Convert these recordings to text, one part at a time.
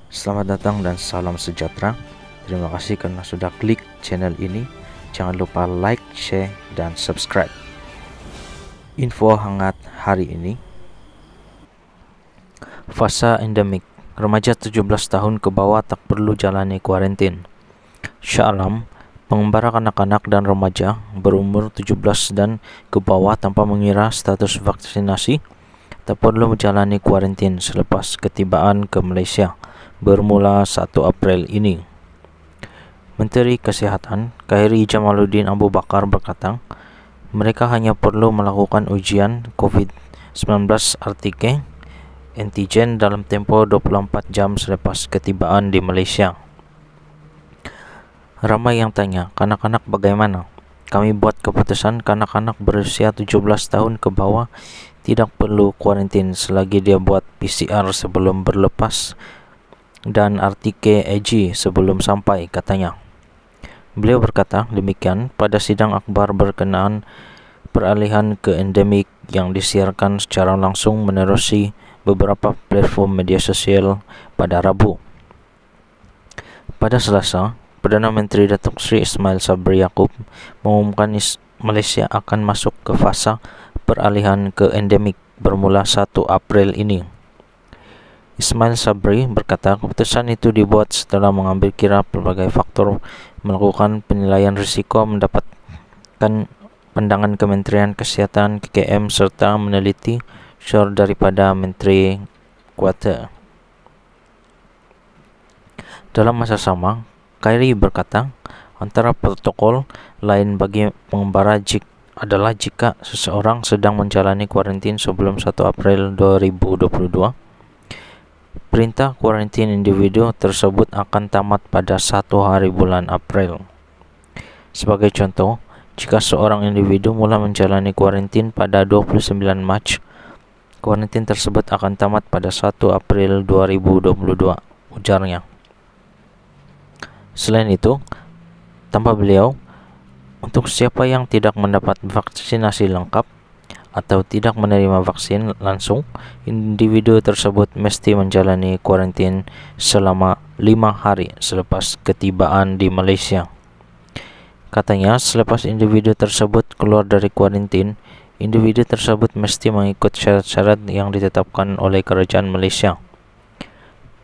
Selamat datang dan salam sejahtera. Terima kasih karena sudah klik channel ini. Jangan lupa like, share, dan subscribe. Info hangat hari ini. Fase endemik. Remaja 17 tahun ke bawah tak perlu jalani kuarantin. Shah Alam, pengembara anak-anak dan remaja berumur 17 dan ke bawah tanpa mengira status vaksinasi tak perlu menjalani kuarantin selepas ketibaan ke Malaysia bermula 1 April ini. Menteri Kesihatan Khairy Jamaluddin Abu Bakar berkata, mereka hanya perlu melakukan ujian COVID-19 RT-PCR antigen dalam tempoh 24 jam selepas ketibaan di Malaysia. Ramai yang tanya, kanak-kanak bagaimana? Kami buat keputusan kanak-kanak berusia 17 tahun ke bawah tidak perlu kuarantin selagi dia buat PCR sebelum berlepas dan RT-PCR sebelum sampai, katanya. Beliau berkata demikian pada sidang akhbar berkenaan peralihan ke endemik yang disiarkan secara langsung menerusi beberapa platform media sosial pada Rabu. Pada Selasa, Perdana Menteri Datuk Seri Ismail Sabri Yaakob mengumumkan Malaysia akan masuk ke fasa peralihan ke endemik bermula 1 April ini. Ismail Sabri berkata keputusan itu dibuat setelah mengambil kira pelbagai faktor, melakukan penilaian risiko, mendapatkan pandangan Kementerian Kesihatan KKM serta meneliti syur daripada Menteri Kuarter. Dalam masa sama, Khairy berkata antara protokol lain bagi pengembara adalah jika seseorang sedang menjalani kuarantin sebelum 1 April 2022, perintah kuarantin individu tersebut akan tamat pada 1 hari bulan April. Sebagai contoh, jika seorang individu mula menjalani kuarantin pada 29 Mac, kuarantin tersebut akan tamat pada 1 April 2022, ujarnya. Selain itu, tambah beliau, untuk siapa yang tidak mendapat vaksinasi lengkap atau tidak menerima vaksin langsung, individu tersebut mesti menjalani kuarantin selama 5 hari selepas ketibaan di Malaysia. Katanya, selepas individu tersebut keluar dari kuarantin, individu tersebut mesti mengikut syarat-syarat yang ditetapkan oleh kerajaan Malaysia.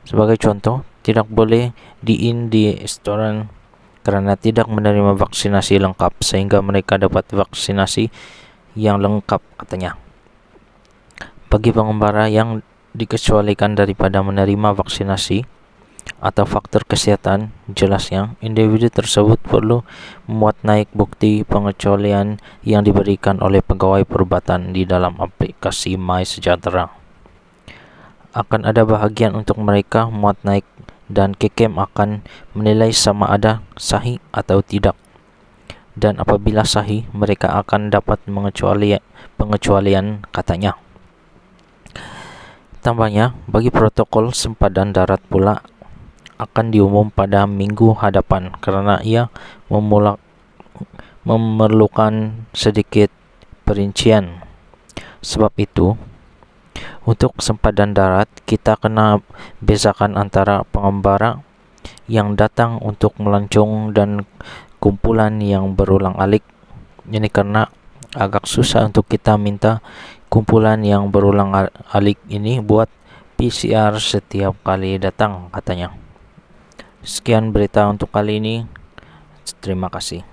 Sebagai contoh, tidak boleh di-in di restoran kerana tidak menerima vaksinasi lengkap sehingga mereka dapat vaksinasi yang lengkap, katanya. Bagi pengembara yang dikecualikan daripada menerima vaksinasi atau faktor kesihatan, jelasnya individu tersebut perlu memuat naik bukti pengecualian yang diberikan oleh pegawai perubatan di dalam aplikasi MySejahtera. Akan ada bahagian untuk mereka muat naik dan KKM akan menilai sama ada sahih atau tidak. Dan apabila sahih, mereka akan dapat pengecualian, katanya. Tambahnya, bagi protokol sempadan darat pula akan diumum pada minggu hadapan kerana ia memerlukan sedikit perincian. Sebab itu, untuk sempadan darat, kita kena bezakan antara pengembara yang datang untuk melancong dan kumpulan yang berulang-alik. Ini karena agak susah untuk kita minta kumpulan yang berulang-alik ini buat PCR setiap kali datang, katanya. Sekian berita untuk kali ini. Terima kasih.